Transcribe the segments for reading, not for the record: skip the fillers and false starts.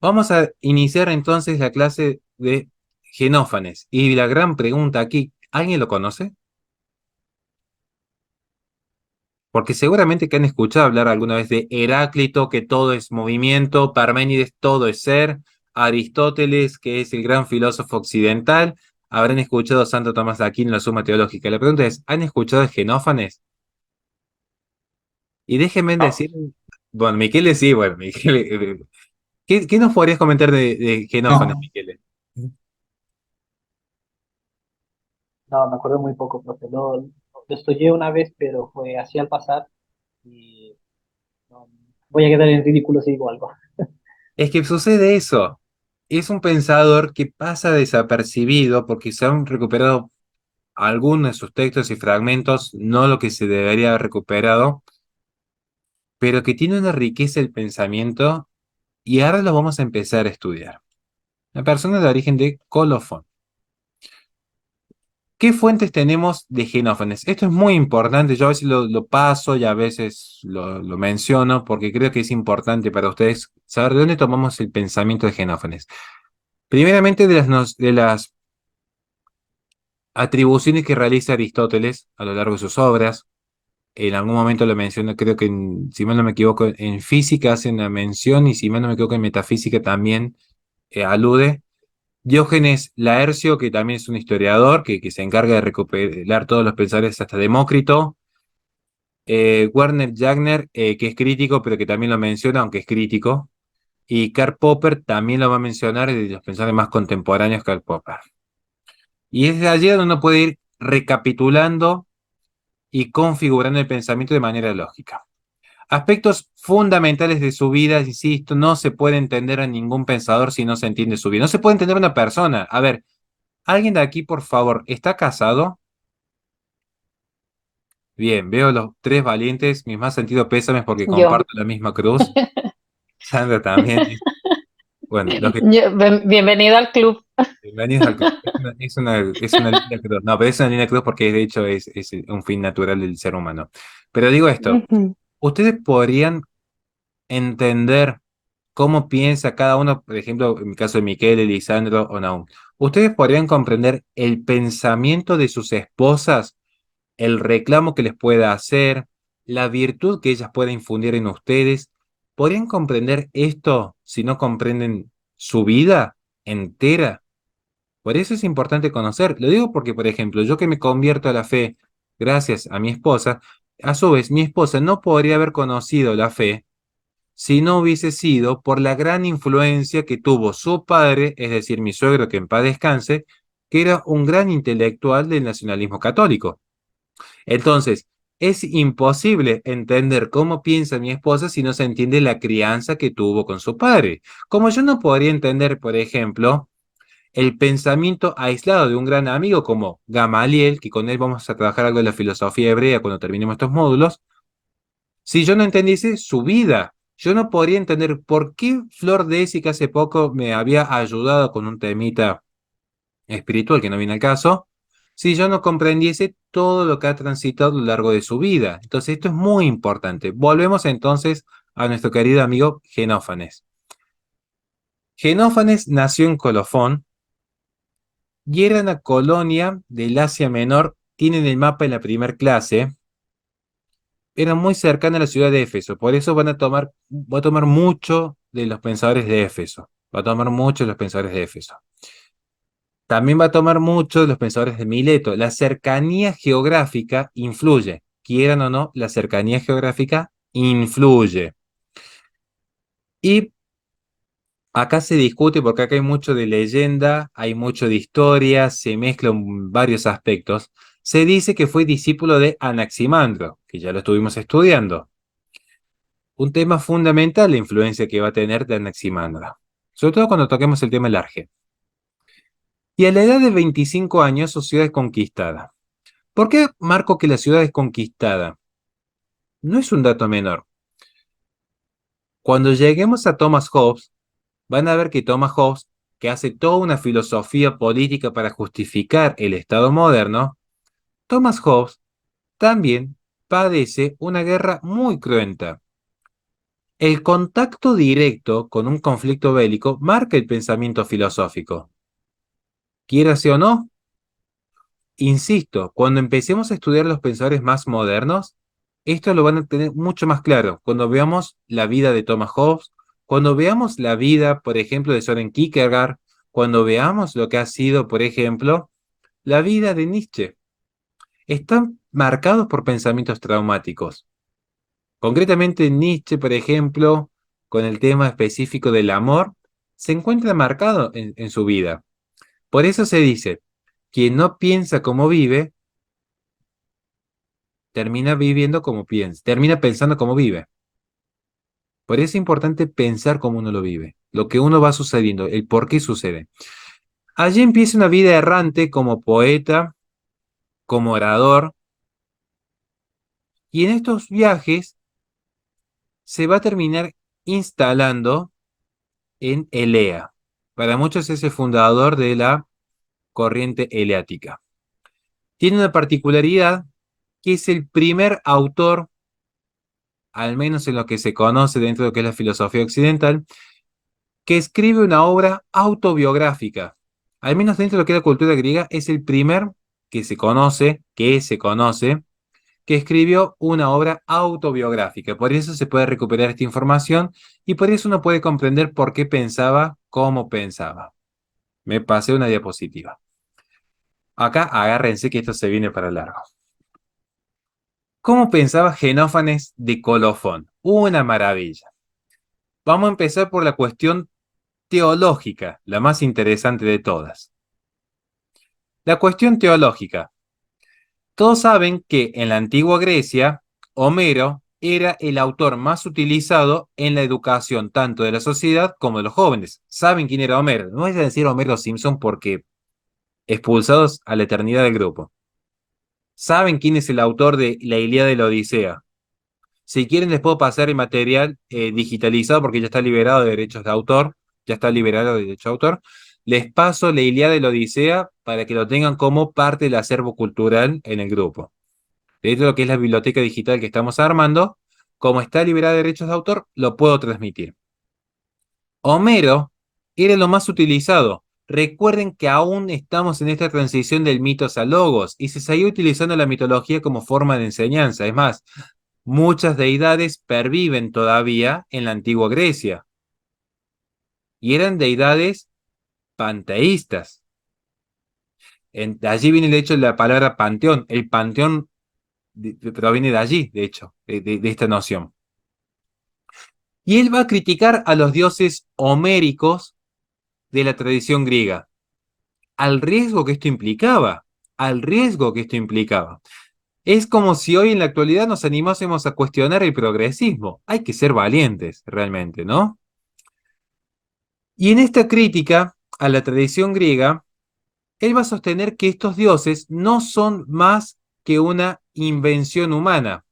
Vamos a iniciar entonces la clase de Genófanes. Y la gran pregunta aquí, ¿alguien lo conoce? Porque seguramente que han escuchado hablar alguna vez de Heráclito, que todo es movimiento, Parménides, todo es ser, Aristóteles, que es el gran filósofo occidental, habrán escuchado a Santo Tomás de Aquino en la Suma Teológica. La pregunta es, ¿han escuchado de Genófanes? Y déjenme No, decir, bueno, Miquele sí, bueno, Miquele, ¿qué nos podrías comentar de Genófanes, no, Miquele? no, me acuerdo muy poco, porque lo estudié una vez, pero fue así al pasar y no, voy a quedar en ridículo si digo algo. Es que sucede eso. Es un pensador que pasa desapercibido porque se han recuperado algunos de sus textos y fragmentos, no lo que se debería haber recuperado, pero que tiene una riqueza del pensamiento y ahora lo vamos a empezar a estudiar. La persona de origen de Colofón. ¿Qué fuentes tenemos de Genófanes? Esto es muy importante, yo a veces lo paso y a veces lo menciono porque creo que es importante para ustedes saber de dónde tomamos el pensamiento de Genófanes. Primeramente de las atribuciones que realiza Aristóteles a lo largo de sus obras. En algún momento lo menciona, creo que si mal no me equivoco, en física hace una mención y si mal no me equivoco en metafísica también alude. Diógenes Laercio, que también es un historiador que se encarga de recopilar todos los pensadores hasta Demócrito. Werner Jagner, que es crítico, pero que también lo menciona, aunque es crítico. Y Karl Popper también lo va a mencionar, de los pensadores más contemporáneos, Karl Popper. Y es de allí donde uno puede ir recapitulando y configurando el pensamiento de manera lógica. Aspectos fundamentales de su vida, insisto, no se puede entender a ningún pensador si no se entiende su vida. No se puede entender a una persona. A ver, alguien de aquí, por favor, ¿está casado? Bien, veo los tres valientes, mis más sentidos pésames porque Yo. comparto la misma cruz. Sandra también. Bueno, los que Bienvenido al club. bienvenidos al club. Es una linda cruz. No, pero es una linda cruz porque de hecho es un fin natural del ser humano. Pero digo esto, Ujú. ¿ustedes podrían entender cómo piensa cada uno, por ejemplo, en mi caso de Miquel, Lisandro o Naum? ¿Ustedes podrían comprender el pensamiento de sus esposas, el reclamo que les pueda hacer, la virtud que ellas puedan infundir en ustedes? ¿Podrían comprender esto si no comprenden su vida entera? Por eso es importante conocer. Lo digo porque, por ejemplo, yo que me convierto a la fe gracias a mi esposa, a su vez, mi esposa no podría haber conocido la fe si no hubiese sido por la gran influencia que tuvo su padre, es decir, mi suegro, que en paz descanse, que era un gran intelectual del nacionalismo católico. Entonces, es imposible entender cómo piensa mi esposa si no se entiende la crianza que tuvo con su padre. Como yo no podría entender, por ejemplo, el pensamiento aislado de un gran amigo como Gamaliel, que con él vamos a trabajar algo de la filosofía hebrea cuando terminemos estos módulos, si yo no entendiese su vida. Yo no podría entender por qué Flor de que hace poco me había ayudado con un temita espiritual que no viene al caso, si yo no comprendiese todo lo que ha transitado a lo largo de su vida. Entonces, esto es muy importante. Volvemos entonces a nuestro querido amigo Genófanes. Genófanes nació en Colofón y era una colonia del Asia Menor. Tienen el mapa en la primera clase. Era muy cercana a la ciudad de Éfeso. Por eso va a tomar mucho de los pensadores de Éfeso. Va a tomar mucho de los pensadores de Éfeso. También va a tomar mucho de los pensadores de Mileto. La cercanía geográfica influye. Quieran o no, la cercanía geográfica influye. Y acá se discute porque acá hay mucho de leyenda, hay mucho de historia, se mezclan varios aspectos. Se dice que fue discípulo de Anaximandro, que ya lo estuvimos estudiando. Un tema fundamental, la influencia que va a tener de Anaximandro. Sobre todo cuando toquemos el tema del Arge. Y a la edad de 25 años, su ciudad es conquistada. ¿Por qué marco que la ciudad es conquistada? No es un dato menor. Cuando lleguemos a Thomas Hobbes, van a ver que Thomas Hobbes, que hace toda una filosofía política para justificar el Estado moderno, Thomas Hobbes también padece una guerra muy cruenta. El contacto directo con un conflicto bélico marca el pensamiento filosófico. Quiérase o no, insisto, cuando empecemos a estudiar los pensadores más modernos, esto lo van a tener mucho más claro. Cuando veamos la vida de Thomas Hobbes, cuando veamos la vida, por ejemplo, de Søren Kierkegaard, cuando veamos lo que ha sido, por ejemplo, la vida de Nietzsche, están marcados por pensamientos traumáticos. Concretamente, Nietzsche, por ejemplo, con el tema específico del amor, se encuentra marcado en su vida. Por eso se dice, quien no piensa como vive, termina viviendo como piensa, termina pensando como vive. Por eso es importante pensar cómo uno lo vive, lo que uno va sucediendo, el por qué sucede. Allí empieza una vida errante como poeta, como orador, y en estos viajes se va a terminar instalando en Elea. Para muchos es el fundador de la corriente eleática. Tiene una particularidad que es el primer autor, al menos en lo que se conoce dentro de lo que es la filosofía occidental, que escribe una obra autobiográfica. Al menos dentro de lo que es la cultura griega, es el primer que se conoce, que escribió una obra autobiográfica. Por eso se puede recuperar esta información y por eso uno puede comprender por qué pensaba como pensaba. Me pasé una diapositiva. Acá agárrense que esto se viene para largo. ¿Cómo pensaba Genófanes de Colofón? Una maravilla. Vamos a empezar por la cuestión teológica, la más interesante de todas. La cuestión teológica. Todos saben que en la antigua Grecia, Homero era el autor más utilizado en la educación tanto de la sociedad como de los jóvenes. ¿Saben quién era Homero? No es decir Homero Simpson porque expulsados a la eternidad del grupo. ¿Saben quién es el autor de La Ilíada y la Odisea? Si quieren les puedo pasar el material digitalizado porque ya está liberado de derechos de autor, ya está liberado de derechos de autor. Les paso La Ilíada y la Odisea para que lo tengan como parte del acervo cultural en el grupo. Dentro de lo que es la biblioteca digital que estamos armando, como está liberada de derechos de autor, lo puedo transmitir. Homero era lo más utilizado. Recuerden que aún estamos en esta transición del mitos a logos y se sigue utilizando la mitología como forma de enseñanza. Es más, muchas deidades perviven todavía en la antigua Grecia y eran deidades panteístas. De allí viene el hecho de la palabra panteón. El panteón proviene de allí, de hecho, de esta noción. Y él va a criticar a los dioses homéricos de la tradición griega, al riesgo que esto implicaba, al riesgo que esto implicaba. Es como si hoy en la actualidad nos animásemos a cuestionar el progresismo. Hay que ser valientes, realmente, ¿no? Y en esta crítica a la tradición griega, él va a sostener que estos dioses no son más que una invención humana,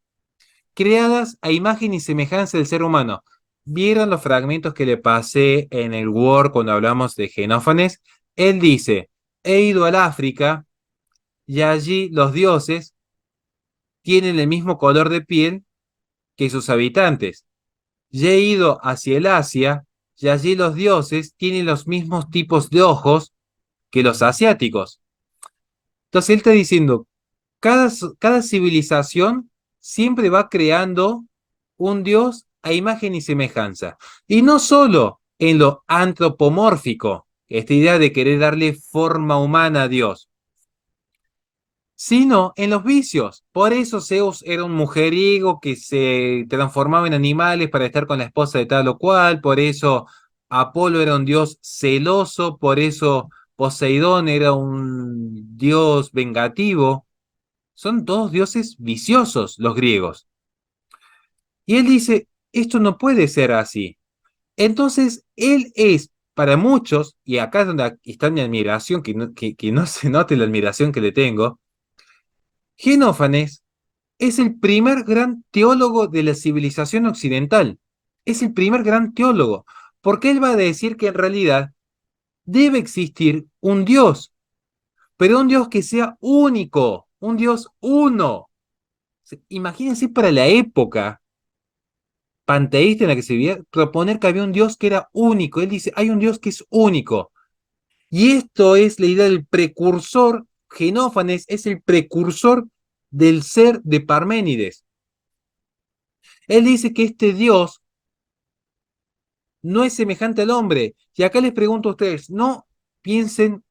creadas a imagen y semejanza del ser humano. ¿Vieron los fragmentos que le pasé en el Word cuando hablamos de Genófanes? Él dice, he ido al África y allí los dioses tienen el mismo color de piel que sus habitantes. Y he ido hacia el Asia y allí los dioses tienen los mismos tipos de ojos que los asiáticos. Entonces él está diciendo, cada civilización siempre va creando un dios a imagen y semejanza. Y no solo en lo antropomórfico, esta idea de querer darle forma humana a Dios, sino en los vicios. Por eso Zeus era un mujeriego que se transformaba en animales para estar con la esposa de tal o cual, por eso Apolo era un dios celoso, por eso Poseidón era un dios vengativo. Son todos dioses viciosos los griegos. Y él dice, esto no puede ser así. Entonces, él es, para muchos, y acá es donde está mi admiración, que no se note la admiración que le tengo, Genófanes es el primer gran teólogo de la civilización occidental. Es el primer gran teólogo, porque él va a decir que en realidad debe existir un Dios, pero un Dios que sea único, un Dios uno. Imagínense panteísta en la que se vivía, proponer que había un Dios que era único. Él dice, hay un Dios que es único. Y esto es la idea del precursor. Genófanes es el precursor del ser de Parménides. Él dice que este Dios no es semejante al hombre. Y acá les pregunto a ustedes, no piensen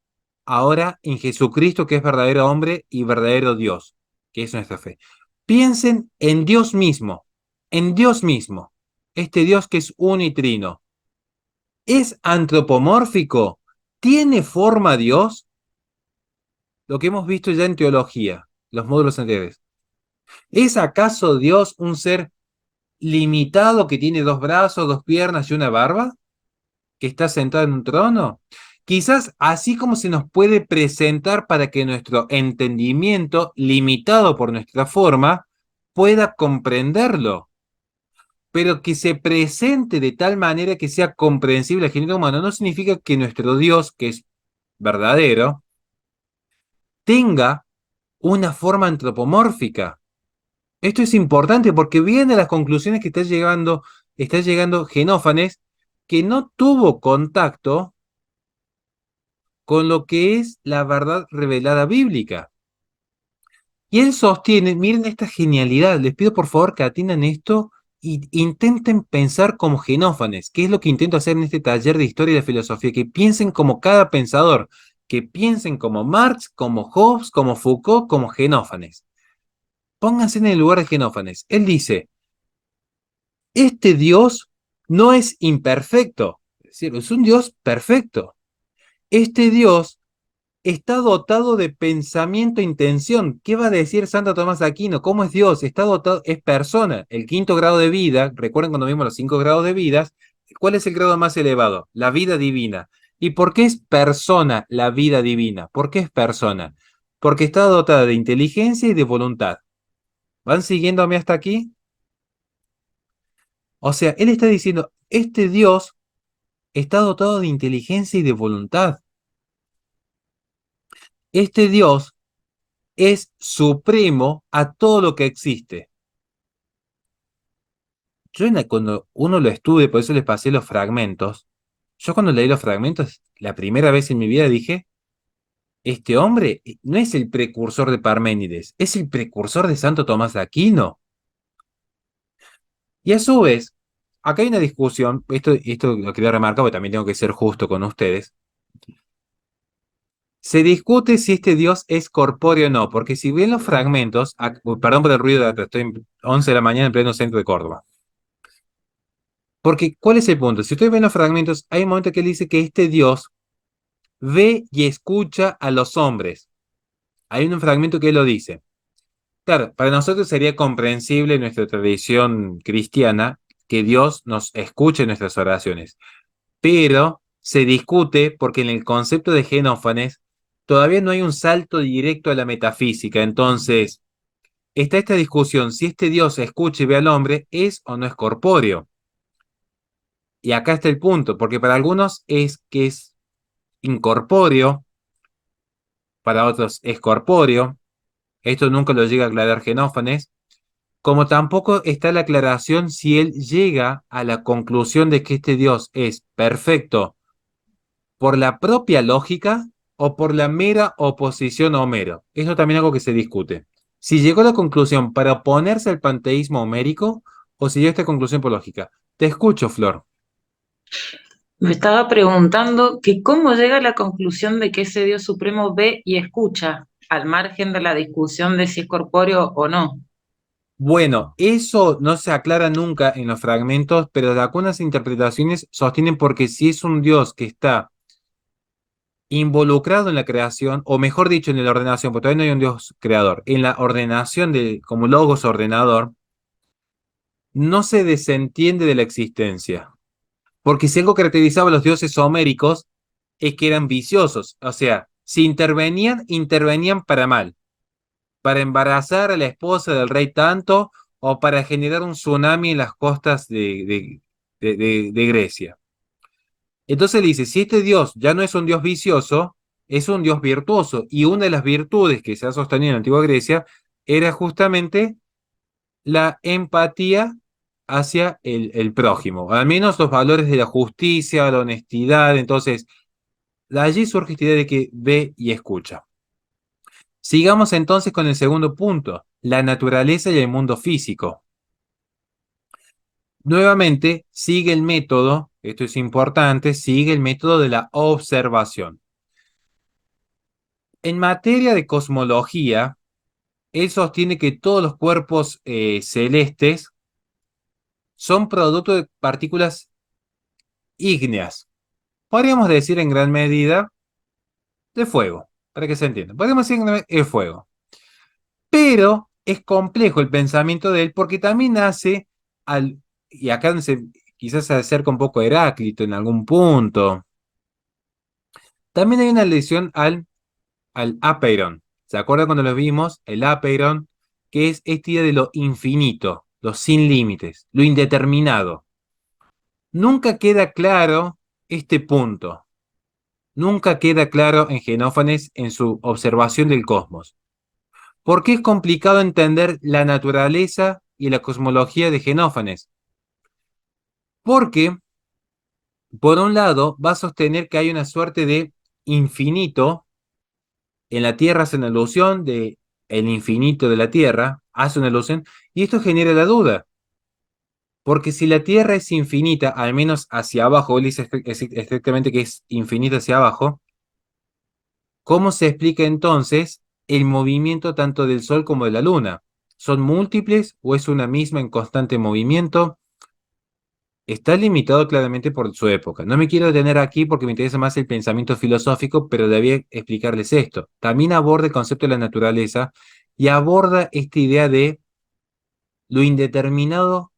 ahora en Jesucristo, que es verdadero hombre y verdadero Dios, que es nuestra fe. Piensen en Dios mismo, en Dios mismo, este Dios que es unitrino. ¿Es antropomórfico? ¿Tiene forma Dios? Lo que hemos visto ya en teología, los módulos anteriores. ¿Es acaso Dios un ser limitado que tiene dos brazos, dos piernas y una barba? ¿Que está sentado en un trono? Quizás así como se nos puede presentar para que nuestro entendimiento, limitado por nuestra forma, pueda comprenderlo, pero que se presente de tal manera que sea comprensible al género humano, no significa que nuestro Dios, que es verdadero, tenga una forma antropomórfica. Esto es importante porque viene a las conclusiones que está llegando Genófanes, que no tuvo contacto con lo que es la verdad revelada bíblica. Y él sostiene, miren esta genialidad, les pido por favor que atiendan esto e intenten pensar como Genófanes, que es lo que intento hacer en este taller de historia y de filosofía, que piensen como cada pensador, que piensen como Marx, como Hobbes, como Foucault, como Genófanes. Pónganse en el lugar de Genófanes. Él dice, este Dios no es imperfecto, es decir, es un Dios perfecto. Este Dios está dotado de pensamiento e intención. ¿Qué va a decir Santo Tomás de Aquino? ¿Cómo es Dios? Está dotado, es persona. El quinto grado de vida, recuerden cuando vimos los 5 grados de vida, ¿cuál es el grado más elevado? La vida divina. ¿Y por qué es persona la vida divina? ¿Por qué es persona? Porque está dotada de inteligencia y de voluntad. ¿Van siguiéndome hasta aquí? O sea, él está diciendo, este Dios está dotado de inteligencia y de voluntad. Este Dios es supremo a todo lo que existe. Cuando uno lo estudia, por eso les pasé los fragmentos, yo cuando leí los fragmentos, la primera vez en mi vida dije, este hombre no es el precursor de Parménides, es el precursor de Santo Tomás de Aquino. Y a su vez, acá hay una discusión, esto lo quería remarcar porque también tengo que ser justo con ustedes. Se discute si este Dios es corpóreo o no, porque si ven los fragmentos, perdón por el ruido de atrás, estoy en 11 de la mañana en pleno centro de Córdoba. Porque, ¿cuál es el punto? Si ustedes ven los fragmentos, hay un momento que él dice que este Dios ve y escucha a los hombres. Hay un fragmento que él lo dice. Claro, para nosotros sería comprensible en nuestra tradición cristiana que Dios nos escuche en nuestras oraciones, pero se discute porque en el concepto de Genófanes todavía no hay un salto directo a la metafísica. Entonces, está esta discusión si este Dios escucha y ve al hombre, ¿es o no es corpóreo? Y acá está el punto, porque para algunos es que es incorpóreo, para otros es corpóreo. Esto nunca lo llega a aclarar Genófanes, como tampoco está la aclaración si él llega a la conclusión de que este Dios es perfecto por la propia lógica o por la mera oposición a Homero. Eso también es algo que se discute. Si llegó a la conclusión para oponerse al panteísmo homérico o si llegó a esta conclusión por lógica. Te escucho, Flor. Me estaba preguntando que cómo llega a la conclusión de que ese Dios supremo ve y escucha, al margen de la discusión de si es corpóreo o no. Bueno, eso no se aclara nunca en los fragmentos, pero algunas interpretaciones sostienen porque si es un Dios que está involucrado en la creación, o mejor dicho, en la ordenación, porque todavía no hay un Dios creador, en la ordenación como logos ordenador, no se desentiende de la existencia. Porque si algo caracterizaba a los dioses homéricos es que eran viciosos, o sea, si intervenían, intervenían para mal, para embarazar a la esposa del rey tanto o para generar un tsunami en las costas de Grecia. Entonces él dice, si este Dios ya no es un Dios vicioso, es un Dios virtuoso. Y una de las virtudes que se ha sostenido en la antigua Grecia era justamente la empatía hacia el prójimo, al menos los valores de la justicia, la honestidad. Entonces, de allí surge esta idea de que ve y escucha. Sigamos entonces con el segundo punto, la naturaleza y el mundo físico. Nuevamente, sigue el método, esto es importante, sigue el método de la observación. En materia de cosmología, él sostiene que todos los cuerpos celestes son producto de partículas ígneas. Podríamos decir en gran medida de fuego, para que se entienda. Podríamos decir en gran medida de fuego. Pero es complejo el pensamiento de él porque también hace al, y acá quizás se acerca un poco a Heráclito en algún punto. También hay una alusión al apeiron. ¿Se acuerdan cuando lo vimos? El apeiron, que es esta idea de lo infinito, lo sin límites, lo indeterminado. Nunca queda claro este punto. Nunca queda claro en Genófanes en su observación del cosmos. ¿Por qué es complicado entender la naturaleza y la cosmología de Genófanes? Porque, por un lado, va a sostener que hay una suerte de infinito en la Tierra, hace una alusión de el infinito de la Tierra, hace una alusión, y esto genera la duda. Porque si la Tierra es infinita, al menos hacia abajo, él dice estrictamente que es infinita hacia abajo, ¿cómo se explica entonces el movimiento tanto del Sol como de la Luna? ¿Son múltiples o es una misma en constante movimiento? Está limitado claramente por su época. No me quiero detener aquí porque me interesa más el pensamiento filosófico, pero debía explicarles esto. También aborda el concepto de la naturaleza y aborda esta idea de lo indeterminado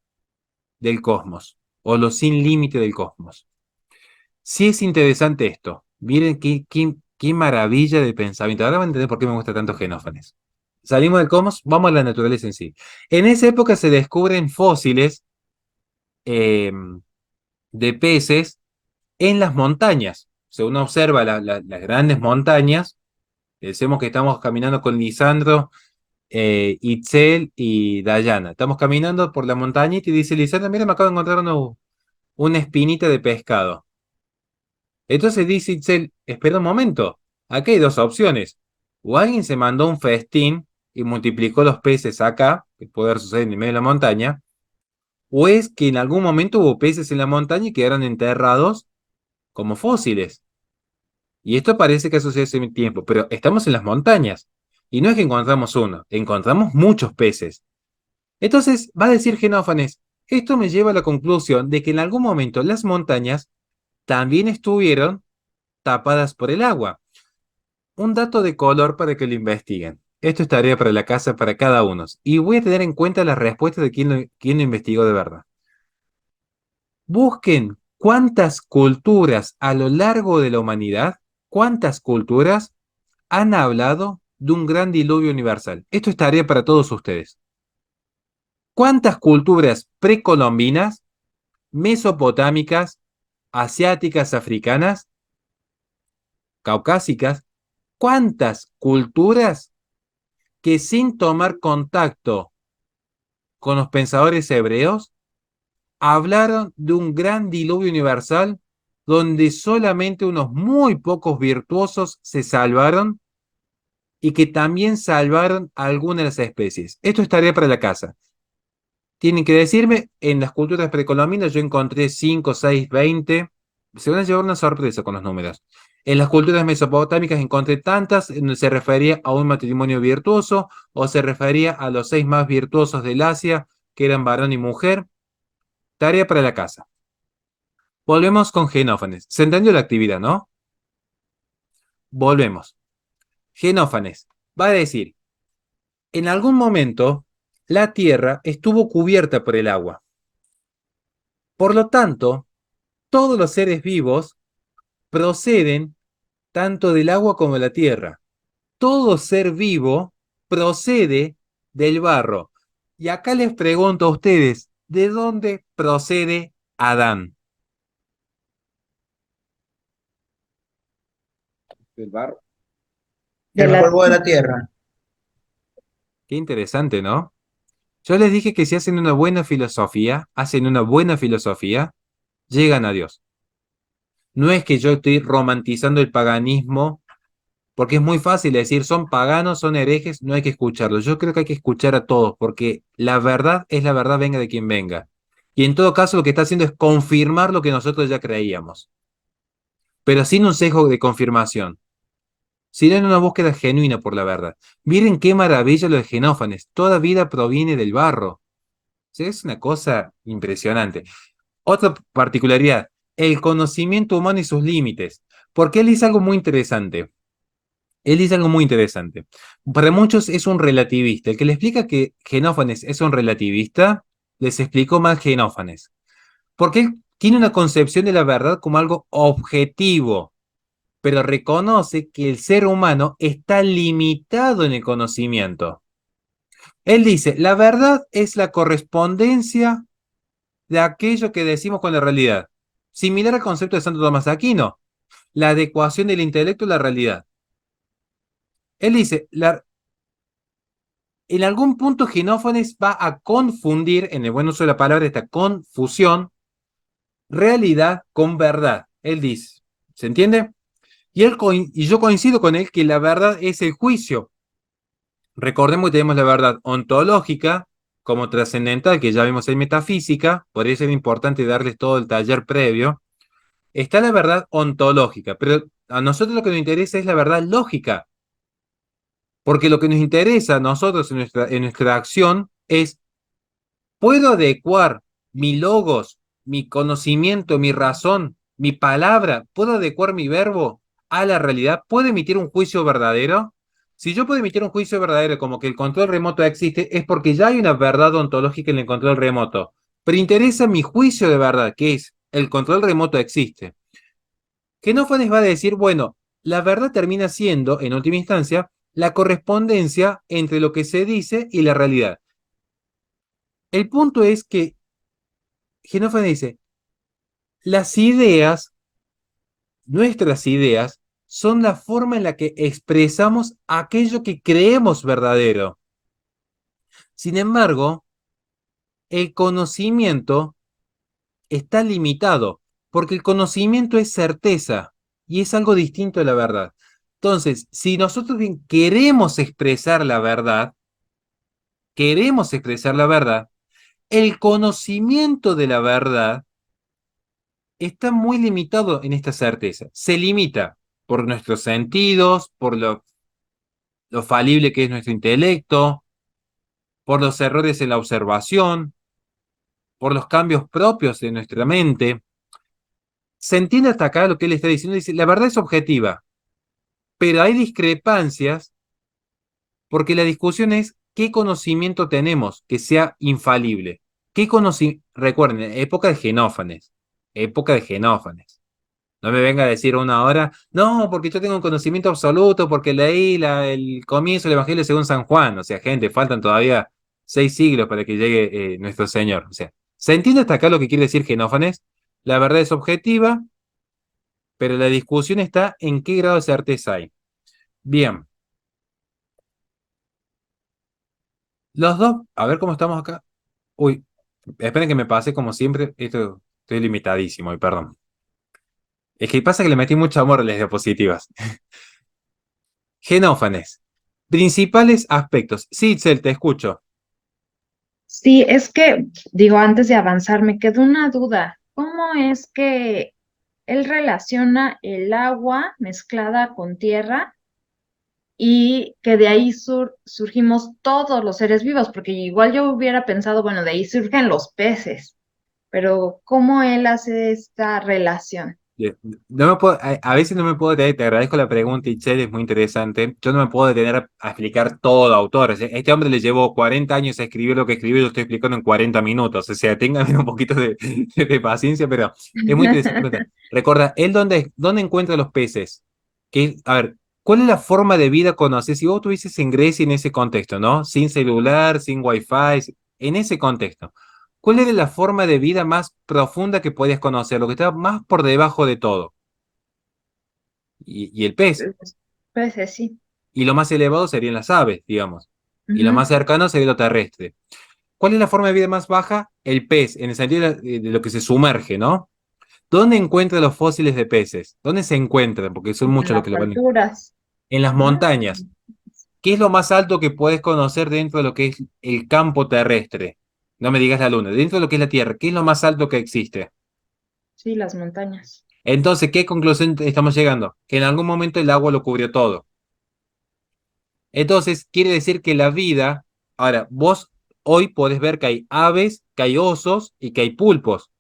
del cosmos o lo sin límite del cosmos. Sí es interesante esto. Miren qué maravilla de pensamiento. Ahora van a entender por qué me gusta tanto Genófanes. Salimos del cosmos, vamos a la naturaleza en sí. En esa época se descubren fósiles eh, de peces en las montañas. O sea, uno observa las grandes montañas. Decimos que estamos caminando con Lisandro, Itzel y Dayana. Estamos caminando por la montañita y dice Lisandro, mira, me acabo de encontrar una espinita de pescado. Entonces dice Itzel, espera un momento, aquí hay dos opciones. O alguien se mandó un festín y multiplicó los peces acá, que puede haber sucedido en el medio de la montaña, o es que en algún momento hubo peces en la montaña y quedaron enterrados como fósiles. Y esto parece que ha sucedido hace tiempo, pero estamos en las montañas. Y no es que encontramos uno, encontramos muchos peces. Entonces va a decir Genófanes, esto me lleva a la conclusión de que en algún momento las montañas también estuvieron tapadas por el agua. Un dato de color para que lo investiguen. Esto es tarea para la casa para cada uno. Y voy a tener en cuenta las respuestas de quién lo investigó de verdad. Busquen cuántas culturas a lo largo de la humanidad, cuántas culturas han hablado de un gran diluvio universal. Esto es tarea para todos ustedes. ¿Cuántas culturas precolombinas, mesopotámicas, asiáticas, africanas, caucásicas, cuántas culturas que sin tomar contacto con los pensadores hebreos hablaron de un gran diluvio universal donde solamente unos muy pocos virtuosos se salvaron y que también salvaron a algunas de las especies? Esto es tarea para la casa. Tienen que decirme, en las culturas precolombinas yo encontré 5, 6, 20. Se van a llevar una sorpresa con los números. En las culturas mesopotámicas encontré tantas, donde se refería a un matrimonio virtuoso o se refería a los 6 más virtuosos del Asia, que eran varón y mujer. Tarea para la casa. Volvemos con Genófanes. Se entendió la actividad, ¿no? Volvemos. Genófanes va a decir, en algún momento la Tierra estuvo cubierta por el agua. Por lo tanto, todos los seres vivos proceden tanto del agua como de la tierra. Todo ser vivo procede del barro. Y acá les pregunto a ustedes, ¿de dónde procede Adán? Del barro. De Del la, polvo de la tierra. Qué interesante, ¿no? Yo les dije que si hacen una buena filosofía, llegan a Dios. No es que yo estoy romantizando el paganismo, porque es muy fácil decir, son paganos, son herejes, no hay que escucharlos. Yo creo que hay que escuchar a todos, porque la verdad es la verdad, venga de quien venga. Y en todo caso, lo que está haciendo es confirmar lo que nosotros ya creíamos, pero sin un sesgo de confirmación, sino en una búsqueda genuina por la verdad. Miren qué maravilla lo de Genófanes. Toda vida proviene del barro. O sea, es una cosa impresionante. Otra particularidad, el conocimiento humano y sus límites. Porque él dice algo muy interesante. Él dice algo muy interesante. Para muchos es un relativista. El que le explica que Genófanes es un relativista, les explicó mal Genófanes. Porque él tiene una concepción de la verdad como algo objetivo, pero reconoce que el ser humano está limitado en el conocimiento. Él dice, la verdad es la correspondencia de aquello que decimos con la realidad. Similar al concepto de Santo Tomás de Aquino, la adecuación del intelecto a la realidad. Él dice, en algún punto Genófanes va a confundir, en el buen uso de la palabra, esta confusión, realidad con verdad. Él dice, ¿se entiende? Y yo coincido con él que la verdad es el juicio. Recordemos que tenemos la verdad ontológica como trascendental, que ya vimos en metafísica, por eso era importante darles todo el taller previo. Está la verdad ontológica, pero a nosotros lo que nos interesa es la verdad lógica, porque lo que nos interesa a nosotros en nuestra acción es, ¿puedo adecuar mi logos, mi conocimiento, mi razón, mi palabra, puedo adecuar mi verbo a la realidad? ¿Puedo emitir un juicio verdadero? Si yo puedo emitir un juicio verdadero como que el control remoto existe, es porque ya hay una verdad ontológica en el control remoto. Pero interesa mi juicio de verdad, que es el control remoto existe. Genófanes va a decir, bueno, la verdad termina siendo, en última instancia, la correspondencia entre lo que se dice y la realidad. El punto es que Genófanes dice, las ideas, nuestras ideas, son la forma en la que expresamos aquello que creemos verdadero. Sin embargo, el conocimiento está limitado, porque el conocimiento es certeza y es algo distinto de la verdad. Entonces, si nosotros bien queremos expresar la verdad, el conocimiento de la verdad está muy limitado en esta certeza. Se limita por nuestros sentidos, por lo falible que es nuestro intelecto, por los errores en la observación, por los cambios propios de nuestra mente. Se entiende hasta acá lo que él está diciendo. Dice, la verdad es objetiva, pero hay discrepancias porque la discusión es qué conocimiento tenemos que sea infalible. Recuerden, época de Genófanes. No me venga a decir una hora, no, porque yo tengo un conocimiento absoluto, porque leí el comienzo del Evangelio según San Juan. O sea, gente, faltan todavía 6 siglos para que llegue nuestro Señor. O sea, ¿se entiende hasta acá lo que quiere decir Genófanes? La verdad es objetiva, pero la discusión está en qué grado de certeza hay. Bien, los dos, a ver cómo estamos acá. Uy, esperen que me pase como siempre. Esto estoy limitadísimo, y perdón. Es que pasa que le metí mucho amor a las diapositivas. Genófanes. Principales aspectos. Sí, Itzel, te escucho. Sí, es que, digo, antes de avanzar, me quedó una duda. ¿Cómo es que él relaciona el agua mezclada con tierra y que de ahí surgimos todos los seres vivos? Porque igual yo hubiera pensado, bueno, de ahí surgen los peces, pero ¿cómo él hace esta relación? Bien. No me puedo, a veces no me puedo detener, te agradezco la pregunta, Itzel, es muy interesante. Yo no me puedo detener a explicar todo, autor. O sea, este hombre le llevó 40 años a escribir lo que escribió, yo lo estoy explicando en 40 minutos. O sea, ténganme un poquito de paciencia, pero es muy interesante preguntar. Recuerda, ¿él dónde encuentra los peces? A ver, ¿cuál es la forma de vida conocida? Si vos estuvieses en Grecia en ese contexto, ¿no? Sin celular, sin wifi, en ese contexto. ¿Cuál era la forma de vida más profunda que podías conocer? Lo que estaba más por debajo de todo. Y el pez. Peces, sí. Y lo más elevado serían las aves, digamos. Y lo Ujú. más cercano sería lo terrestre. ¿Cuál es la forma de vida más baja? El pez, en el sentido de lo que se sumerge, ¿no? ¿Dónde encuentra los fósiles de peces? ¿Dónde se encuentran? Porque son En muchos los que las lo van. alturas. En las montañas. Mm, ¿Qué es lo más alto que puedes conocer dentro de lo que es el campo terrestre? No me digas la luna, dentro de lo que es la Tierra, ¿qué es lo más alto que existe? sí, las montañas. Entonces, ¿qué conclusión estamos llegando? Que en algún momento el agua lo cubrió todo. Entonces, quiere decir que la vida, ahora, vos hoy podés ver que hay aves, que hay osos y que hay pulpos.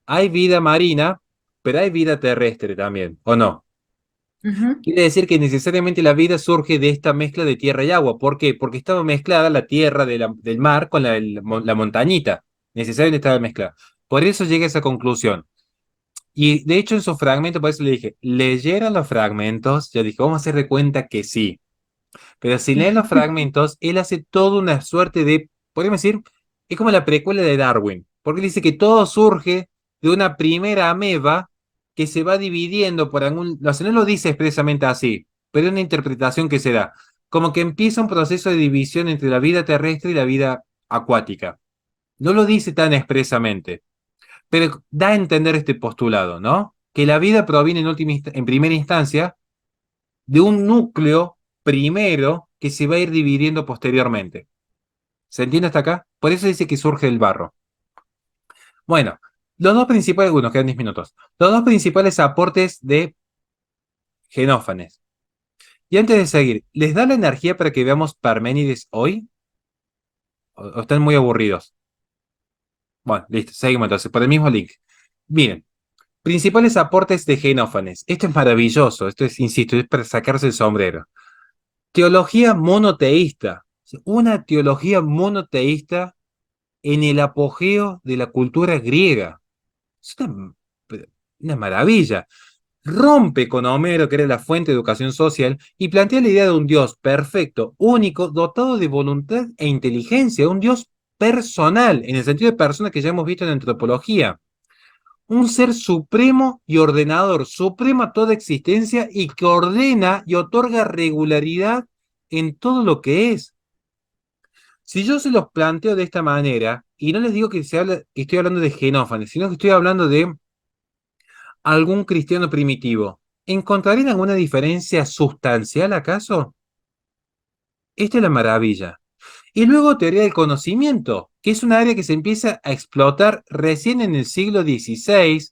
Hay vida marina, pero hay vida terrestre también, ¿o no? Ujú. Quiere decir que necesariamente la vida surge de esta mezcla de tierra y agua. ¿Por qué? Porque estaba mezclada la tierra del mar con la montañita. Necesariamente estaba mezclada. Por eso llega a esa conclusión. Y de hecho en su fragmento, por eso le dije, ¿leyeron los fragmentos? Yo dije, vamos a hacer de cuenta que sí. Pero si leen los fragmentos, él hace toda una suerte de, podríamos decir, es como la precuela de Darwin, porque él dice que todo surge de una primera ameba que se va dividiendo por algún, no sé, no lo dice expresamente así, pero es una interpretación que se da, como que empieza un proceso de división entre la vida terrestre y la vida acuática. No lo dice tan expresamente, pero da a entender este postulado, ¿no? Que la vida proviene en primera instancia de un núcleo primero que se va a ir dividiendo posteriormente. ¿Se entiende hasta acá? Por eso dice que surge el barro. Bueno, los dos principales, bueno, quedan 10 minutos. Los dos principales aportes de Genófanes. Y antes de seguir, ¿les da la energía para que veamos Parménides hoy? ¿O están muy aburridos? Bueno, listo, seguimos entonces, por el mismo link. Miren, principales aportes de Genófanes. Esto es maravilloso, esto es, insisto, es para sacarse el sombrero. Teología monoteísta. Una teología monoteísta en el apogeo de la cultura griega. Es una maravilla. Rompe con Homero, que era la fuente de educación social, y plantea la idea de un Dios perfecto, único, dotado de voluntad e inteligencia, un Dios personal, en el sentido de persona que ya hemos visto en antropología. Un ser supremo y ordenador, supremo a toda existencia y que ordena y otorga regularidad en todo lo que es. Si yo se los planteo de esta manera, y no les digo que, que estoy hablando de Genófanes, sino que estoy hablando de algún cristiano primitivo, ¿encontrarían alguna diferencia sustancial acaso? Esta es la maravilla. Y luego teoría del conocimiento, que es un área que se empieza a explotar recién en el siglo XVI,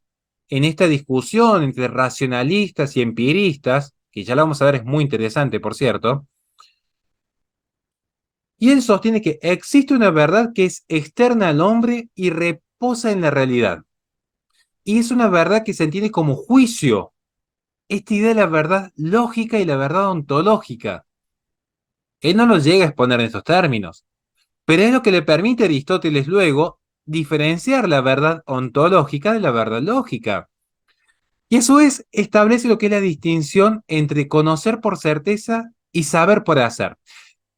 en esta discusión entre racionalistas y empiristas, que ya la vamos a ver, es muy interesante, por cierto. Y él sostiene que existe una verdad que es externa al hombre y reposa en la realidad. Y es una verdad que se entiende como juicio. Esta idea de la verdad lógica y la verdad ontológica. Él no lo llega a exponer en estos términos, pero es lo que le permite a Aristóteles luego diferenciar la verdad ontológica de la verdad lógica. Y a su vez establece lo que es la distinción entre conocer por certeza y saber por hacer.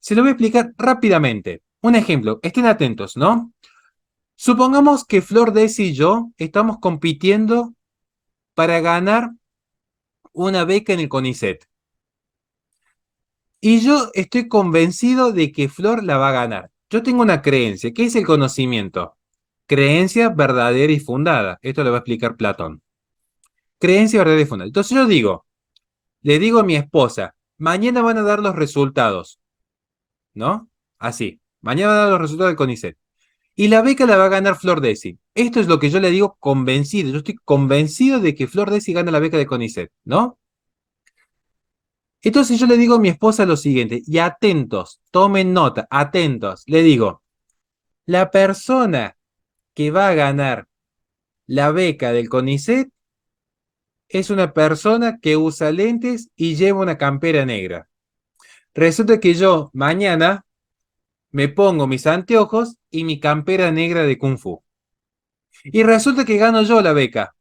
Se lo voy a explicar rápidamente. Un ejemplo, estén atentos, ¿no? Supongamos que Flor Desi y yo estamos compitiendo para ganar una beca en el CONICET. Y yo estoy convencido de que Flor la va a ganar. Yo tengo una creencia. ¿Qué es el conocimiento? Creencia verdadera y fundada. Esto lo va a explicar Platón. Creencia verdadera y fundada. Entonces yo digo, le digo a mi esposa, mañana van a dar los resultados, ¿no? Así. Mañana van a dar los resultados del CONICET. Y la beca la va a ganar Flor Desi. Esto es lo que yo le digo convencido. Yo estoy convencido de que Flor Desi gana la beca de CONICET, ¿no? Entonces yo le digo a mi esposa lo siguiente, y atentos, tomen nota, atentos. Le digo, la persona que va a ganar la beca del CONICET es una persona que usa lentes y lleva una campera negra. Resulta que yo mañana me pongo mis anteojos y mi campera negra de Kung Fu. Y resulta que gano yo la beca.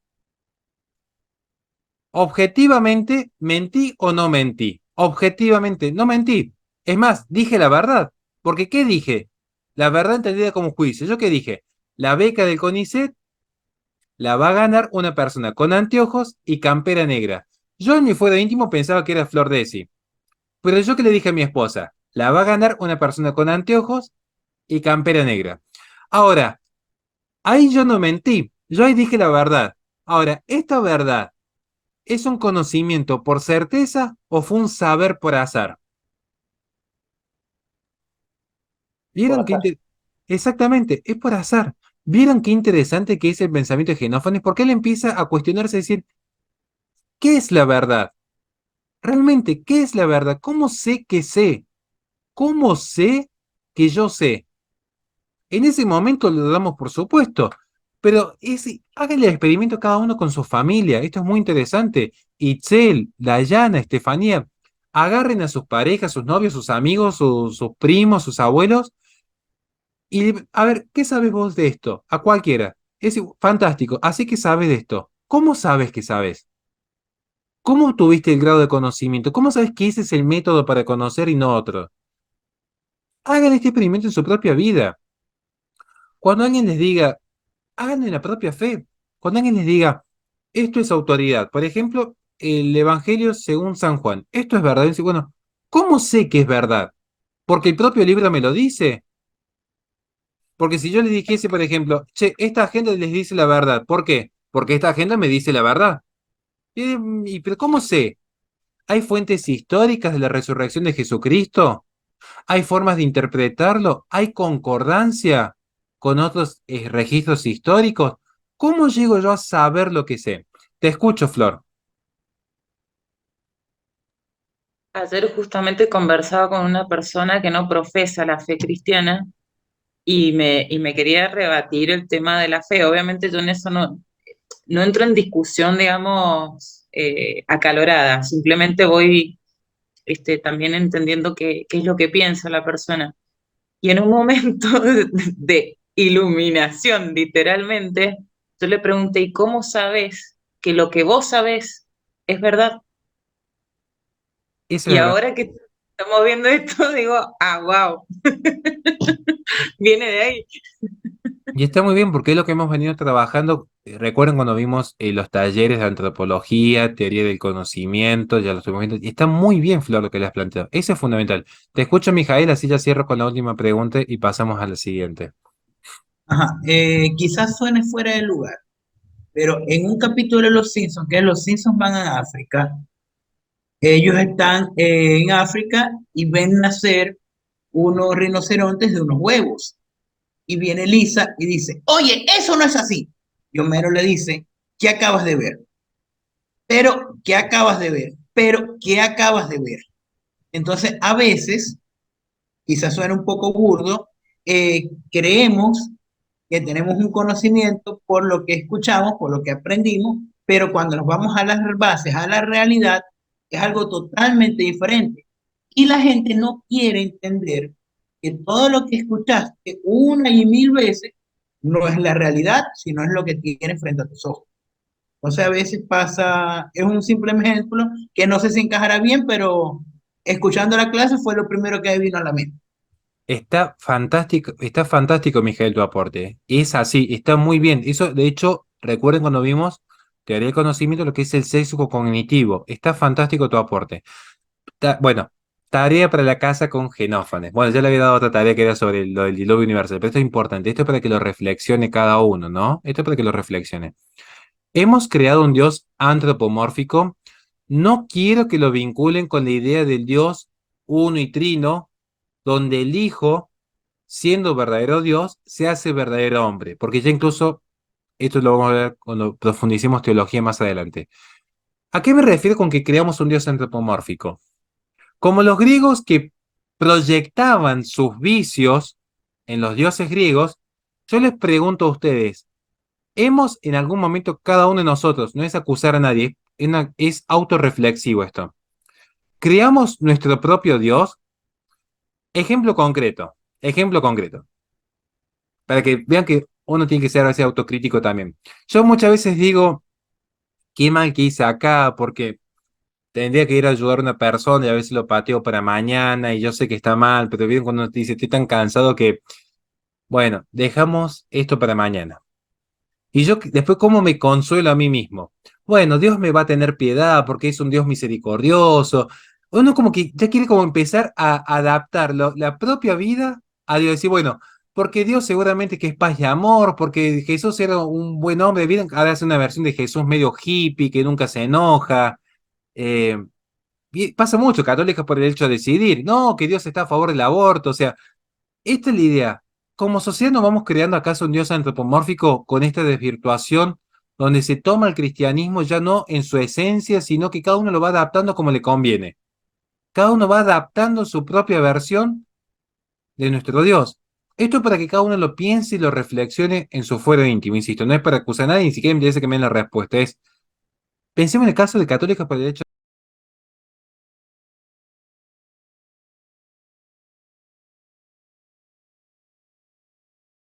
Objetivamente, ¿mentí o no mentí? Objetivamente, no mentí. Es más, dije la verdad. Porque ¿qué dije? La verdad entendida como juicio. ¿Yo qué dije? La beca del CONICET la va a ganar una persona con anteojos y campera negra. Yo en mi fuero íntimo pensaba que era Flor Desi. Pero yo que le dije a mi esposa, la va a ganar una persona con anteojos y campera negra. Ahora, ahí yo no mentí, yo ahí dije la verdad. Ahora, ¿esta verdad es un conocimiento por certeza o fue un saber por azar? por ¿Vieron qué azar. Exactamente, es por azar. ¿Vieron qué interesante que es el pensamiento de Xenófanes? Porque él empieza a cuestionarse, decir, ¿qué es la verdad? Realmente, ¿qué es la verdad? ¿Cómo sé que sé? ¿Cómo sé que yo sé? En ese momento lo damos por supuesto, pero hagan el experimento cada uno con su familia. Esto es muy interesante. Itzel, Dayana, Estefanía, agarren a sus parejas, sus novios, sus amigos, sus primos, sus abuelos, y a ver, ¿qué sabes vos de esto? A cualquiera. Fantástico. Así que sabes de esto. ¿Cómo sabes que sabes? ¿Cómo tuviste el grado de conocimiento? ¿Cómo sabes que ese es el método para conocer y no otro? Hagan este experimento en su propia vida. Cuando alguien les diga, hagan en la propia fe. Cuando alguien les diga, esto es autoridad. Por ejemplo, el Evangelio según San Juan. Esto es verdad. Y dice, bueno, ¿cómo sé que es verdad? ¿Porque el propio libro me lo dice? Porque si yo les dijese, por ejemplo, che, esta agenda les dice la verdad. ¿Por qué? Porque esta agenda me dice la verdad. Pero ¿cómo sé? ¿Hay fuentes históricas de la resurrección de Jesucristo? ¿Hay formas de interpretarlo? ¿Hay concordancia con otros registros históricos? ¿Cómo llego yo a saber lo que sé? Te escucho, Flor. Ayer justamente conversaba con una persona que no profesa la fe cristiana y me quería rebatir el tema de la fe. Obviamente yo en eso no entro en discusión, digamos, acalorada, simplemente voy también entendiendo qué es lo que piensa la persona. Y en un momento de iluminación, literalmente, yo le pregunté, ¿y cómo sabes que lo que vos sabés es verdad? Eso es Y verdad. ahora que estamos viendo esto, digo, wow, viene de ahí. Y está muy bien porque es lo que hemos venido trabajando. Recuerden cuando vimos los talleres de antropología, teoría del conocimiento, ya lo estuvimos viendo. Y está muy bien, Flor, lo que le has planteado. Eso es fundamental. Te escucho, Mijael, así ya cierro con la última pregunta y pasamos a la siguiente. Ajá, quizás suene fuera de lugar, pero en un capítulo de Los Simpsons, que Los Simpsons van a África, ellos están en África y ven nacer unos rinocerontes de unos huevos. Y viene Lisa y dice, oye, eso no es así. Y Homero le dice, ¿qué acabas de ver? Pero, ¿qué acabas de ver? Pero, ¿qué acabas de ver? Entonces, a veces, quizás suena un poco burdo, creemos que tenemos un conocimiento por lo que escuchamos, por lo que aprendimos, pero cuando nos vamos a las bases, a la realidad, es algo totalmente diferente. Y la gente no quiere entender que todo lo que escuchaste una y mil veces no es la realidad, sino es lo que tienes frente a tus ojos. O sea, a veces pasa, es un simple ejemplo que no sé si encajará bien, pero escuchando la clase fue lo primero que me vino a la mente. Está fantástico, Mijael, tu aporte. Es así, está muy bien. Eso, de hecho, recuerden cuando vimos teoría del conocimiento, lo que es el sesgo cognitivo. Está fantástico tu aporte. Bueno, tarea para la casa con Genófanes. Bueno, ya le había dado otra tarea que era sobre lo del diluvio universal, pero esto es importante. Esto es para que lo reflexione cada uno, ¿no? Esto es para que lo reflexione. Hemos creado un Dios antropomórfico. No quiero que lo vinculen con la idea del Dios uno y trino, donde el Hijo, siendo verdadero Dios, se hace verdadero hombre. Porque ya incluso, esto lo vamos a ver cuando profundicemos teología más adelante. ¿A qué me refiero con que creamos un Dios antropomórfico? Como los griegos que proyectaban sus vicios en los dioses griegos, yo les pregunto a ustedes, ¿hemos en algún momento cada uno de nosotros, no es acusar a nadie, es autorreflexivo esto, creamos nuestro propio Dios? Ejemplo concreto, para que vean que uno tiene que ser a veces autocrítico también. Yo muchas veces digo, qué mal que hice acá, porque tendría que ir a ayudar a una persona y a veces lo pateo para mañana y yo sé que está mal, pero bien cuando uno te dice, estoy tan cansado que, bueno, dejamos esto para mañana. Y yo después, ¿cómo me consuelo a mí mismo? Bueno, Dios me va a tener piedad porque es un Dios misericordioso. Uno como que ya quiere como empezar a adaptarlo, la propia vida a Dios. Decir, bueno, porque Dios seguramente que es paz y amor, porque Jesús era un buen hombre. Vieron, ahora hace una versión de Jesús medio hippie, que nunca se enoja. Eh, Pasa mucho, católicos por el hecho de decidir, no, que Dios está a favor del aborto, o sea, esta es la idea. Como sociedad nos vamos creando acaso un Dios antropomórfico con esta desvirtuación, donde se toma el cristianismo ya no en su esencia, sino que cada uno lo va adaptando como le conviene. Cada uno va adaptando su propia versión de nuestro Dios. Esto es para que cada uno lo piense y lo reflexione en su fuero íntimo, insisto, no es para acusar a nadie, ni siquiera me interesa que me den la respuesta, es, pensemos en el caso de católicos por el hecho